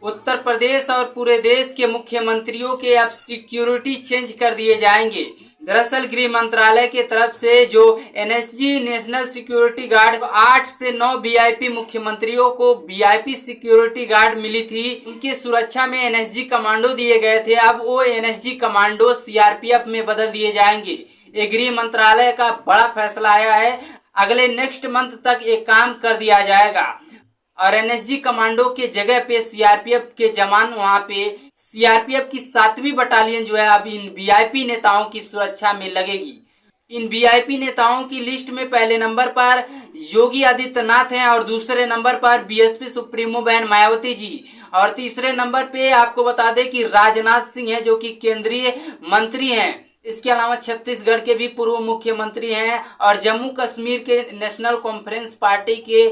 उत्तर प्रदेश और पूरे देश के मुख्यमंत्रियों के अब सिक्योरिटी चेंज कर दिए जाएंगे। दरअसल गृह मंत्रालय के तरफ से जो एनएसजी नेशनल सिक्योरिटी गार्ड 8 से 9 वीआईपी मुख्यमंत्रियों को वीआईपी सिक्योरिटी गार्ड मिली थी, उनकी सुरक्षा में एनएसजी कमांडो दिए गए थे। अब वो एनएसजी कमांडो सीआरपीएफ में बदल दिए जाएंगे। ये गृह मंत्रालय का बड़ा फैसला आया है। अगले नेक्स्ट मंथ तक ये काम कर दिया जाएगा और एनएसजी कमांडो के जगह पे सीआरपीएफ के जवान वहां पे सीआरपीएफ की 7वीं बटालियन जो है अब इन वीआईपी नेताओं की सुरक्षा में लगेगी। इन वीआईपी नेताओं की लिस्ट में पहले नंबर पर योगी आदित्यनाथ हैं और दूसरे नंबर पर बीएसपी सुप्रीमो बहन मायावती जी और तीसरे नंबर पे आपको बता दें कि राजनाथ सिंह है जो कि केंद्रीय मंत्री हैं। इसके अलावा छत्तीसगढ़ के भी पूर्व मुख्यमंत्री हैं और जम्मू कश्मीर के नेशनल कॉन्फ्रेंस पार्टी के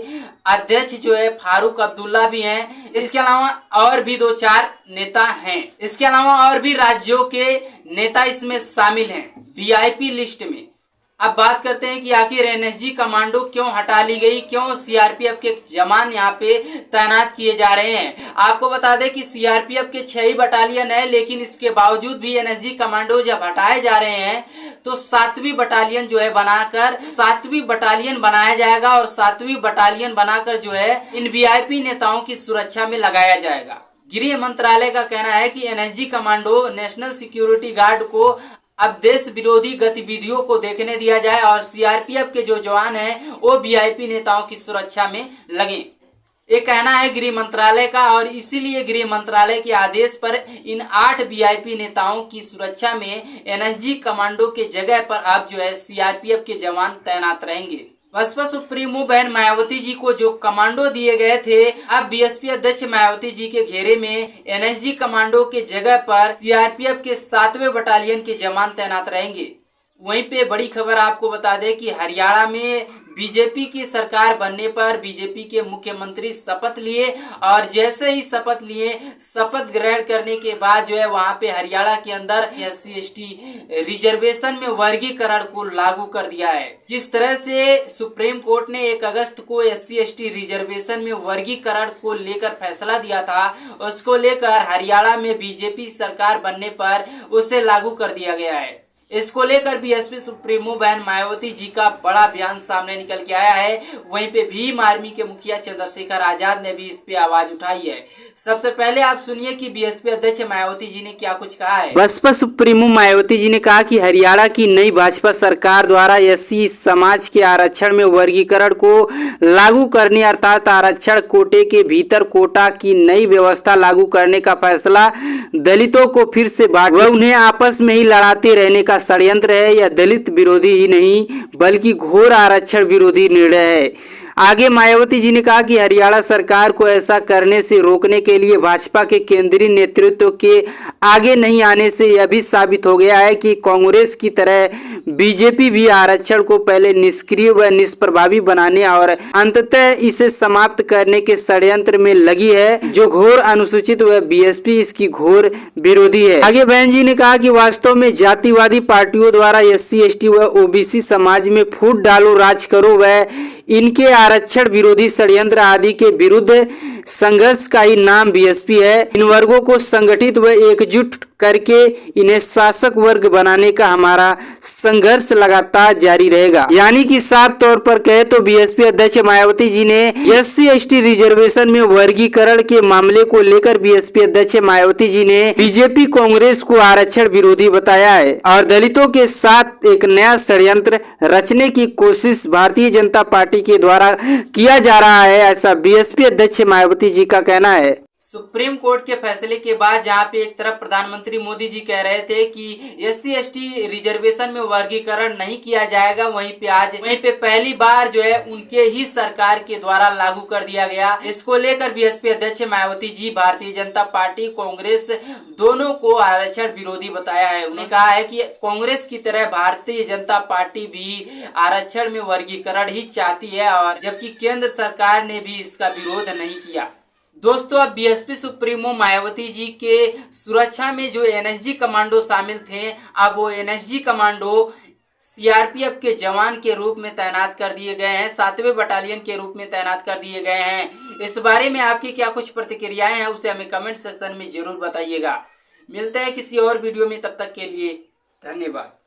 अध्यक्ष जो है फारूक अब्दुल्ला भी हैं। इसके अलावा और भी 2-4 नेता हैं। इसके अलावा और भी राज्यों के नेता इसमें शामिल हैं वीआईपी लिस्ट में। अब बात करते हैं कि आखिर एनएसजी कमांडो क्यों हटा ली गई, क्यों सीआरपीएफ के जवान यहाँ पे तैनात किए जा रहे हैं। आपको बता दें कि सीआरपीएफ के 6 ही बटालियन है, लेकिन इसके बावजूद भी एनएसजी कमांडो जब हटाए जा रहे हैं तो 7वीं बटालियन जो है बनाकर 7वीं बटालियन बनाया जाएगा और 7वीं बटालियन बनाकर जो है इन वीआईपी नेताओं की सुरक्षा में लगाया जाएगा। गृह मंत्रालय का कहना है कि NSG commando national security guard को अब देश विरोधी गतिविधियों को देखने दिया जाए और सीआरपीएफ के जो जवान हैं वो वीआईपी नेताओं की सुरक्षा में लगे। ये कहना है गृह मंत्रालय का और इसीलिए गृह मंत्रालय के आदेश पर इन 8 वीआईपी नेताओं की सुरक्षा में एनएसजी कमांडो के जगह पर अब जो है सीआरपीएफ के जवान तैनात रहेंगे। बसपा सुप्रीमो बहन मायावती जी को जो कमांडो दिए गए थे, अब बीएसपी अध्यक्ष मायावती जी के घेरे में एनएसजी कमांडो के जगह पर सीआरपीएफ के 7वें बटालियन के जवान तैनात रहेंगे। वहीं पे बड़ी खबर आपको बता दें कि हरियाणा में बीजेपी की सरकार बनने पर बीजेपी के मुख्यमंत्री शपथ लिए और जैसे ही शपथ लिए, शपथ ग्रहण करने के बाद जो है वहां पे हरियाणा के अंदर SC/ST रिजर्वेशन में वर्गीकरण को लागू कर दिया है। जिस तरह से सुप्रीम कोर्ट ने 1 अगस्त को SC/ST रिजर्वेशन में वर्गीकरण को लेकर फैसला दिया था, उसको लेकर हरियाणा में बीजेपी सरकार बनने पर उसे लागू कर दिया गया है। इसको लेकर बीएसपी सुप्रीमो बहन मायावती जी का बड़ा बयान सामने निकल के आया है। वहीं पे भीम आर्मी के मुखिया चंद्रशेखर आजाद ने भी इस पे आवाज उठाई है। सबसे पहले आप सुनिए कि बीएसपी अध्यक्ष मायावती जी ने क्या कुछ कहा है। बसपा सुप्रीमो मायावती जी ने कहा कि हरियाणा की नई भाजपा सरकार द्वारा SC समाज के आरक्षण में वर्गीकरण को लागू करने अर्थात आरक्षण कोटे के भीतर कोटा की नई व्यवस्था लागू करने का फैसला दलितों को फिर से बांट व उन्हें आपस में ही लड़ाते रहने का षड्यंत्र है। यह दलित विरोधी ही नहीं बल्कि घोर आरक्षण विरोधी निर्णय है। आगे मायावती जी ने कहा कि हरियाणा सरकार को ऐसा करने से रोकने के लिए भाजपा के केंद्रीय नेतृत्व के आगे नहीं आने से यह भी साबित हो गया है कि कांग्रेस की तरह बीजेपी भी आरक्षण को पहले निष्क्रिय व निष्प्रभावी बनाने और अंततः इसे समाप्त करने के षड्यंत्र में लगी है, जो घोर अनुसूचित व बीएसपी इसकी घोर विरोधी है। आगे बहन जी ने कहा कि वास्तव में जातिवादी पार्टियों द्वारा SC/ST व OBC समाज में फूट डालो, राज करो व इनके आरक्षण विरोधी षड्यंत्र आदि के विरुद्ध संघर्ष का ही नाम बीएसपी है। इन वर्गों को संगठित व एकजुट करके इन्हें शासक वर्ग बनाने का हमारा संघर्ष लगातार जारी रहेगा। यानी कि साफ तौर पर कहे तो बीएसपी अध्यक्ष मायावती जी ने SC/ST रिजर्वेशन में वर्गीकरण के मामले को लेकर बीएसपी अध्यक्ष मायावती जी ने बीजेपी कांग्रेस को आरक्षण विरोधी बताया है और दलितों के साथ एक नया षड्यंत्र रचने की कोशिश भारतीय जनता पार्टी के द्वारा किया जा रहा है, ऐसा बीएसपी अध्यक्ष मायावती जी का कहना है। सुप्रीम कोर्ट के फैसले के बाद जहां पे एक तरफ प्रधानमंत्री मोदी जी कह रहे थे कि SC/ST रिजर्वेशन में वर्गीकरण नहीं किया जाएगा, वहीं पे पहली बार जो है उनके ही सरकार के द्वारा लागू कर दिया गया। इसको लेकर बीएसपी अध्यक्ष मायावती जी भारतीय जनता पार्टी कांग्रेस दोनों को आरक्षण विरोधी बताया है। उन्होंने कहा है कि कांग्रेस की तरह भारतीय जनता पार्टी भी आरक्षण में वर्गीकरण ही चाहती है और जबकि केंद्र सरकार ने भी इसका विरोध नहीं किया। दोस्तों, अब बीएसपी सुप्रीमो मायावती जी के सुरक्षा में जो एनएसजी कमांडो शामिल थे, अब वो एनएसजी कमांडो सीआरपीएफ के जवान के रूप में तैनात कर दिए गए हैं, 7वें बटालियन के रूप में तैनात कर दिए गए हैं। इस बारे में आपकी क्या कुछ प्रतिक्रियाएं हैं उसे हमें कमेंट सेक्शन में जरूर बताइएगा। मिलते हैं किसी और वीडियो में, तब तक के लिए धन्यवाद।